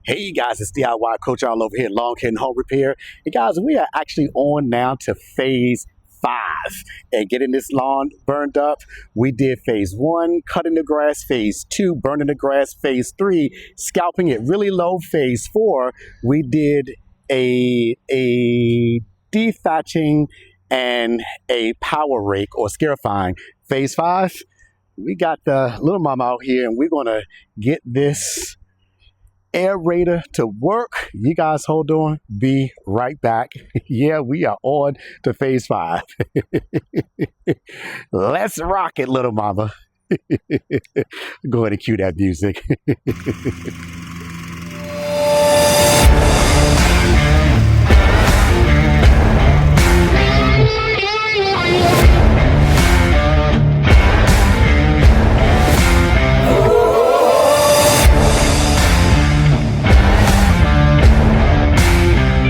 Hey guys, it's DIY Coach all over here at Lawn Care and Home Repair. And guys, we are actually on now to phase 5 and getting this lawn burned up. We did phase 1, cutting the grass, phase 2, burning the grass, phase 3, scalping it really low, phase 4, we did a dethatching and a power rake or scarifying. Phase 5, we got the little mama out here and we're gonna get this aerator to work. You guys hold on, be right back. Yeah, we are on to phase 5. Let's rock it, little mama. Go ahead and cue that music.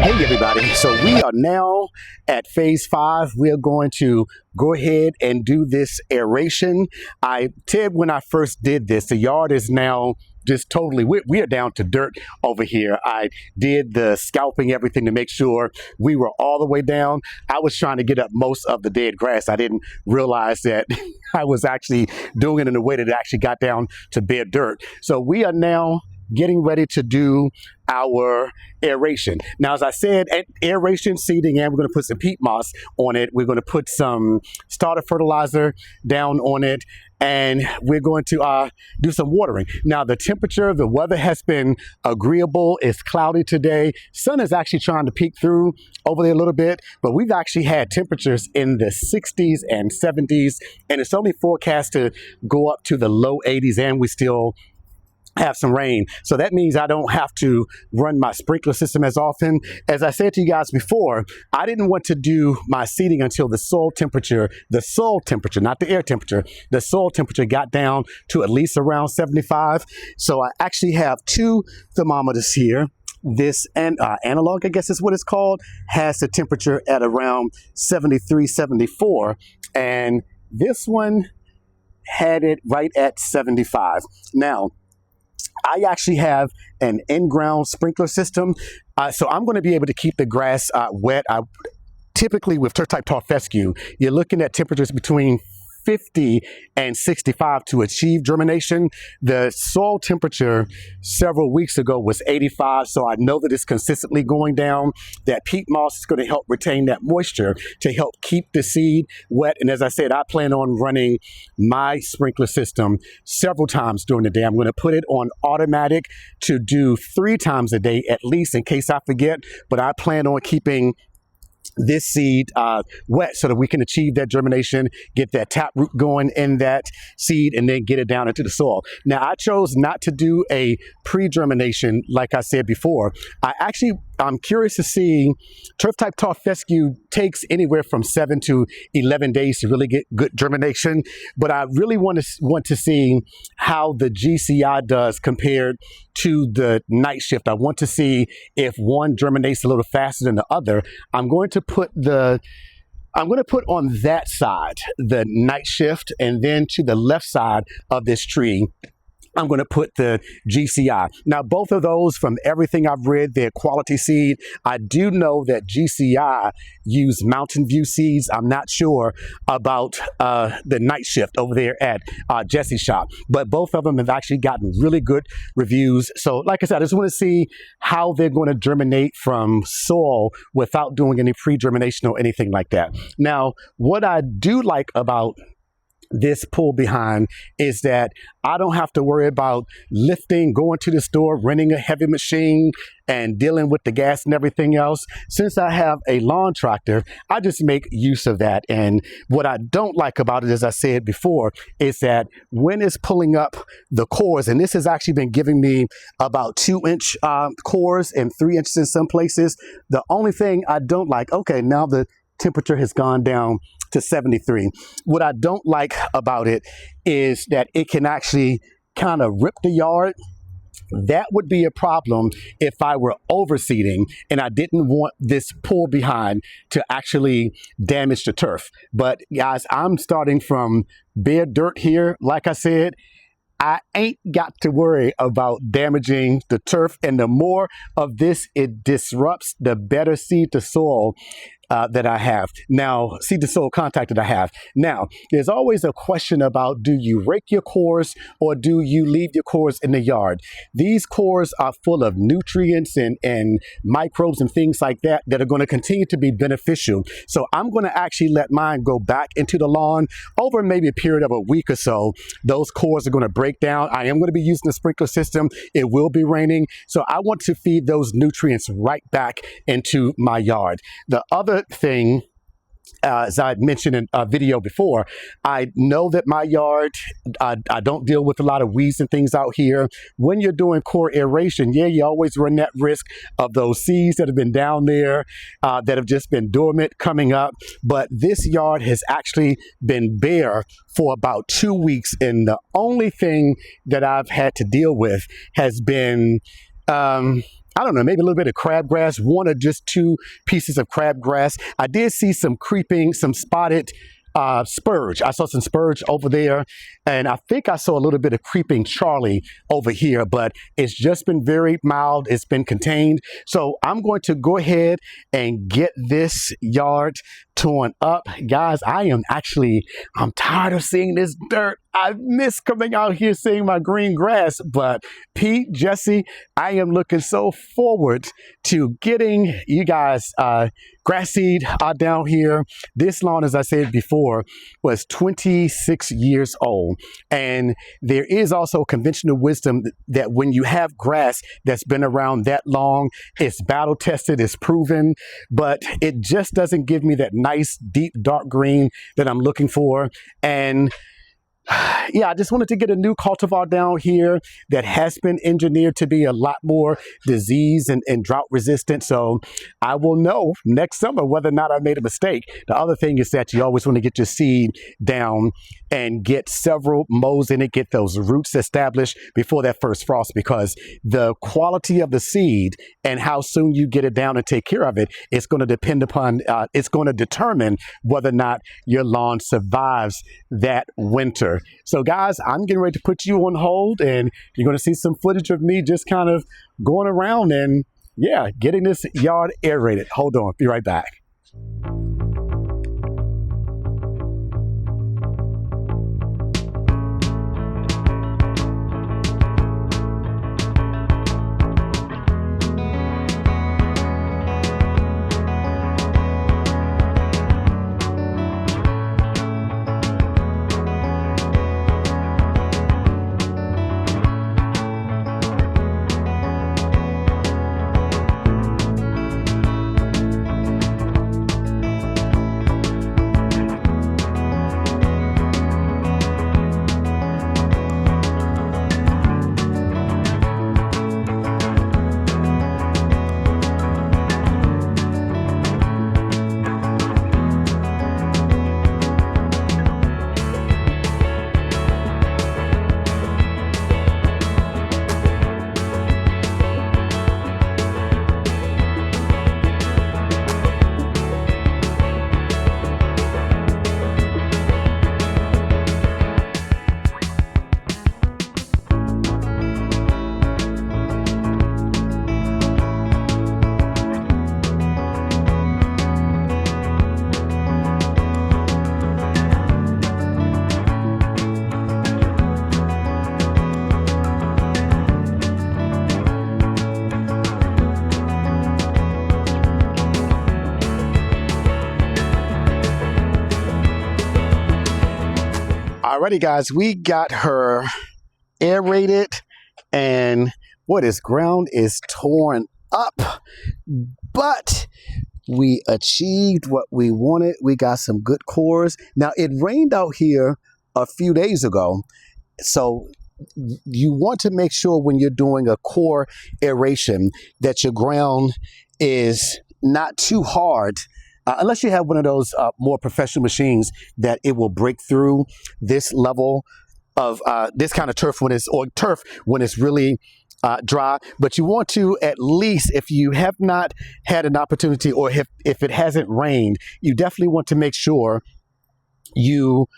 Hey everybody, so we are now at phase 5. We are going to go ahead and do this aeration. When I first did this, the yard is now just totally, we are down to dirt over here. I did the scalping, everything to make sure we were all the way down. I was trying to get up most of the dead grass. I didn't realize that I was actually doing it in a way that it actually got down to bare dirt. So we are now getting ready to do our aeration. Now, as I said, aeration, seeding, and we're going to put some peat moss on it. We're going to put some starter fertilizer down on it, and we're going to do some watering. Now, the temperature, the weather has been agreeable. It's cloudy today. Sun is actually trying to peek through over there a little bit, but we've actually had temperatures in the 60s and 70s, and it's only forecast to go up to the low 80s, and we still have some rain. So that means I don't have to run my sprinkler system as often. As I said to you guys before, I didn't want to do my seeding until the soil temperature, not the air temperature, the soil temperature got down to at least around 75. So I actually have 2 thermometers here. This analog, I guess is what it's called, has the temperature at around 73, 74. And this one had it right at 75. Now, I actually have an in-ground sprinkler system, so I'm going to be able to keep the grass wet. Typically, with turf-type tall fescue, you're looking at temperatures between 50 and 65 to achieve germination. The soil temperature several weeks ago was 85, so I know that it's consistently going down. That peat moss is going to help retain that moisture to help keep the seed wet. And as I said, I plan on running my sprinkler system several times during the day. I'm going to put it on automatic to do 3 times a day at least in case I forget, but I plan on keeping this seed wet so that we can achieve that germination, get that taproot going in that seed, and then get it down into the soil. Now, I chose not to do a pre-germination like I said before. I'm curious to see, turf-type tall fescue takes anywhere from 7 to 11 days to really get good germination, but I really want to see how the GCI does compared to the night shift. I want to see if one germinates a little faster than the other. I'm going to put on that side the night shift, and then to the left side of this tree, I'm going to put the GCI. Now, both of those, from everything I've read, they're quality seed. I do know that GCI use Mountain View seeds. I'm not sure about the night shift over there at Jesse's shop, but both of them have actually gotten really good reviews. So like I said, I just want to see how they're going to germinate from soil without doing any pre-germination or anything like that. Now, what I do like about this pull behind is that I don't have to worry about lifting, going to the store, renting a heavy machine, and dealing with the gas and everything else. Since I have a lawn tractor, I just make use of that. And what I don't like about it, as I said before, is that when it's pulling up the cores, and this has actually been giving me about 2-inch cores and 3 inches in some places. The only thing I don't like, okay, now the temperature has gone down to 73. What I don't like about it is that it can actually kind of rip the yard. That would be a problem if I were overseeding and I didn't want this pull behind to actually damage the turf. But guys, I'm starting from bare dirt here, like I said. I ain't got to worry about damaging the turf. And the more of this it disrupts, the better seed to soil that I have. Now, seed to soil contact that I have. Now, there's always a question about, do you rake your cores or do you leave your cores in the yard? These cores are full of nutrients and microbes and things like that that are going to continue to be beneficial. So I'm going to actually let mine go back into the lawn over maybe a period of a week or so. Those cores are going to break down. I am going to be using the sprinkler system. It will be raining. So I want to feed those nutrients right back into my yard. The other thing, as I mentioned in a video before, I know that my yard, I don't deal with a lot of weeds and things out here. When you're doing core aeration, yeah, you always run that risk of those seeds that have been down there, that have just been dormant coming up. But this yard has actually been bare for about 2 weeks. And the only thing that I've had to deal with has been, I don't know, maybe a little bit of crabgrass, 1 or just 2 pieces of crabgrass. I did see some creeping, some spotted spurge. I saw some spurge over there, and I think I saw a little bit of creeping Charlie over here, but it's just been very mild. It's been contained. So I'm going to go ahead and get this yard torn up. Guys, I'm tired of seeing this dirt. I miss coming out here seeing my green grass, but Pete, Jesse, I am looking so forward to getting you guys grass seed down here. This lawn, as I said before, was 26 years old. And there is also conventional wisdom that when you have grass that's been around that long, it's battle tested, it's proven, but it just doesn't give me that nice, deep, dark green that I'm looking for. And yeah, I just wanted to get a new cultivar down here that has been engineered to be a lot more disease and drought resistant. So I will know next summer whether or not I made a mistake. The other thing is that you always want to get your seed down and get several mows in it, get those roots established before that first frost, because the quality of the seed and how soon you get it down and take care of it is going to depend upon, it's going to determine whether or not your lawn survives that winter. So guys, I'm getting ready to put you on hold, and you're going to see some footage of me just kind of going around and, yeah, getting this yard aerated. Hold on, be right back. Alrighty, guys, we got her aerated, and what is ground is torn up, but we achieved what we wanted. We got some good cores. Now, it rained out here a few days ago, so you want to make sure when you're doing a core aeration that your ground is not too hard, unless you have one of those more professional machines that it will break through this level of this kind of turf when it's really dry. But you want to, at least if you have not had an opportunity, or if it hasn't rained, you definitely want to make sure you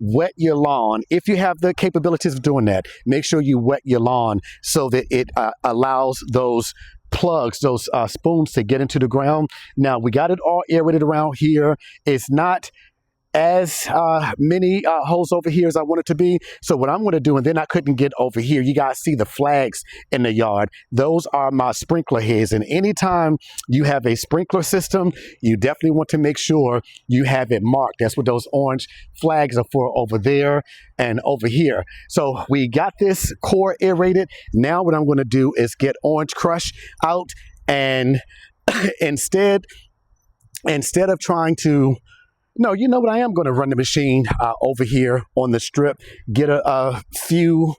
wet your lawn. If you have the capabilities of doing that, make sure you wet your lawn so that it allows those plugs, those spoons to get into the ground. Now we got it all aerated around here. It's not as many holes over here as I want it to be. So what I'm going to do, and then I couldn't get over here, you guys see the flags in the yard. Those are my sprinkler heads. And anytime you have a sprinkler system, you definitely want to make sure you have it marked. That's what those orange flags are for over there and over here. So we got this core aerated. Now what I'm going to do is get Orange Crush out, and instead of trying to, no, you know what? I am going to run the machine over here on the strip, get a few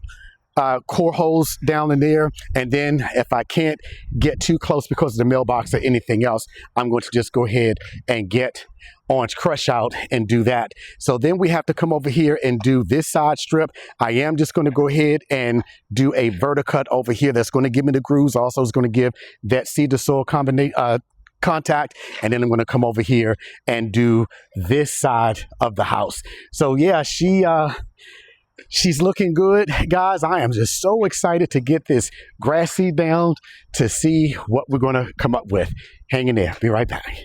core holes down in there, and then if I can't get too close because of the mailbox or anything else, I'm going to just go ahead and get Orange Crush out and do that. So then we have to come over here and do this side strip. I am just going to go ahead and do a verticut over here. That's going to give me the grooves. Also, is going to give that seed to soil contact, and then I'm going to come over here and do this side of the house. So yeah, she's looking good, guys. I am just so excited to get this grass seed down to see what we're going to come up with. Hang in there, be right back.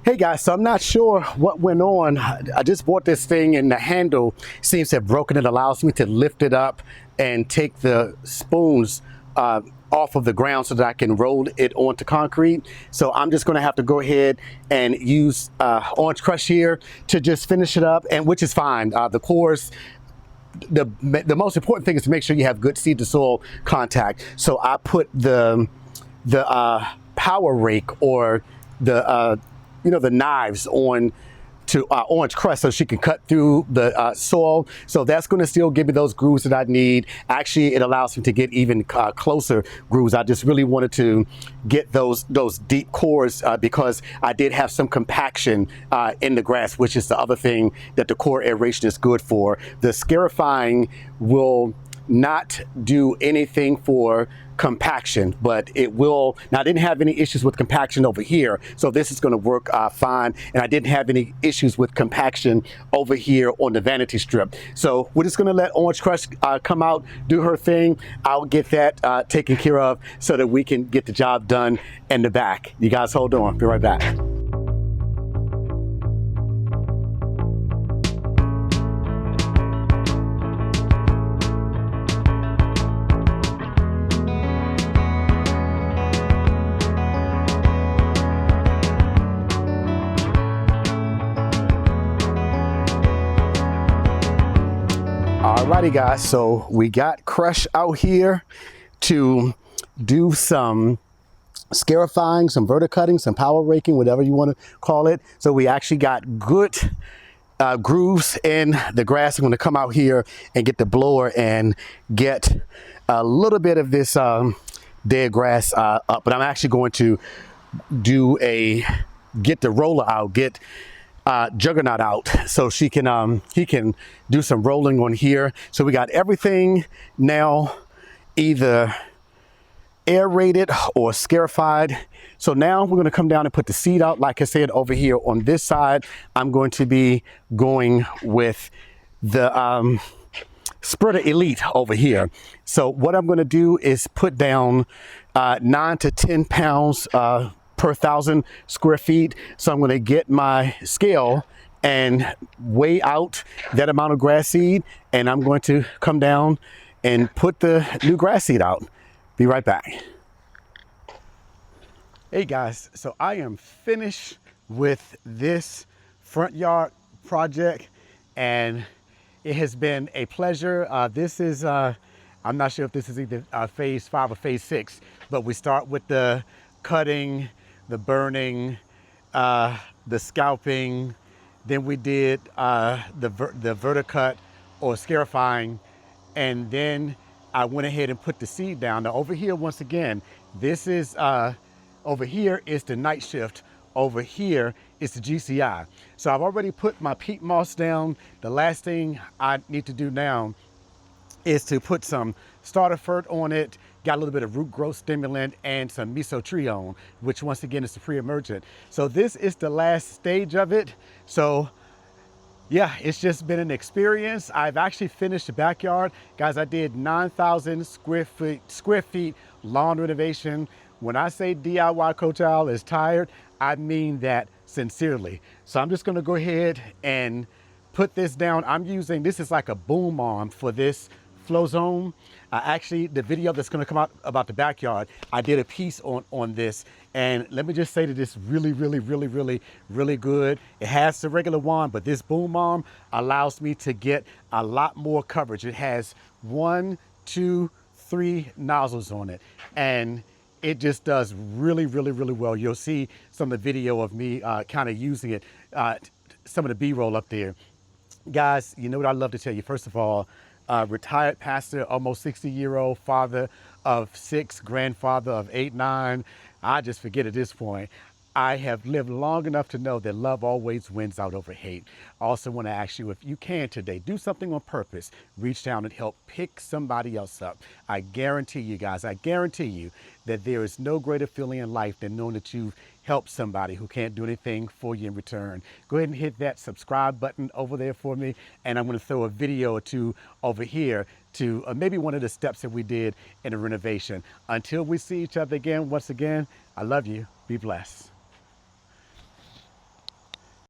Hey guys, so I'm not sure what went on. I just bought this thing and the handle seems to have broken. It allows me to lift it up and take the spoons off of the ground so that I can roll it onto concrete. So I'm just going to have to go ahead and use Orange Crush here to just finish it up, and which is fine. The cores, the most important thing is to make sure you have good seed to soil contact. So I put the power rake or the the knives on to Orange Crush so she can cut through the soil. So that's going to still give me those grooves that I need. Actually, it allows me to get even closer grooves. I just really wanted to get those deep cores because I did have some compaction in the grass, which is the other thing that the core aeration is good for. The scarifying will not do anything for compaction, but it will. Now, I didn't have any issues with compaction over here, so this is going to work fine. And I didn't have any issues with compaction over here on the vanity strip. So we're just going to let Orange Crush come out, do her thing. I'll get that taken care of so that we can get the job done in the back. You guys hold on, be right back. Alrighty guys, so we got Crush out here to do some scarifying, some verticutting, some power raking, whatever you want to call it. So we actually got good grooves in the grass. I'm going to come out here and get the blower and get a little bit of this dead grass up. But I'm actually going to get the roller out, get Juggernaut out so he can do some rolling on here. So we got everything now either aerated or scarified. So now we're going to come down and put the seed out. Like I said, over here on this side, I'm going to be going with the Spreader Elite over here. So what I'm going to do is put down 9 to 10 pounds per 1,000 square feet. So I'm going to get my scale and weigh out that amount of grass seed, and I'm going to come down and put the new grass seed out. Be right back. Hey guys, so I am finished with this front yard project, and it has been a pleasure. This is, I'm not sure if this is either phase 5 or phase 6, but we start with the cutting, the burning, the scalping, then we did the verticut or scarifying, and then I went ahead and put the seed down. Now over here, once again, this is, over here is the night shift, over here is the GCI. So I've already put my peat moss down. The last thing I need to do now is to put some starter fert on it, got a little bit of root growth stimulant and some mesotrione, which once again is the pre-emergent. So this is the last stage of it. So Yeah, it's just been an experience. I've actually finished the backyard. Guys, I did 9,000 square feet lawn renovation. When I say DIY Coach Al is tired, I mean that sincerely. So I'm just gonna go ahead and put this down. I'm using, this is like a boom arm for this flow zone. Actually, the video that's going to come out about the backyard, I did a piece on this, and let me just say that it's really good. It has the regular wand, but this boom arm allows me to get a lot more coverage. It has 1, 2, 3 nozzles on it, and it just does really well. You'll see some of the video of me kind of using it, some of the B-roll up there. Guys, you know what I love to tell you? First of all, retired pastor, almost 60-year-old father of 6, grandfather of 8, 9. I just forget at this point. I have lived long enough to know that love always wins out over hate. I also want to ask you, if you can today, do something on purpose. Reach down and help pick somebody else up. I guarantee you guys, I guarantee you that there is no greater feeling in life than knowing that you've helped somebody who can't do anything for you in return. Go ahead and hit that subscribe button over there for me. And I'm going to throw a video or two over here to maybe one of the steps that we did in the renovation. Until we see each other again, once again, I love you. Be blessed.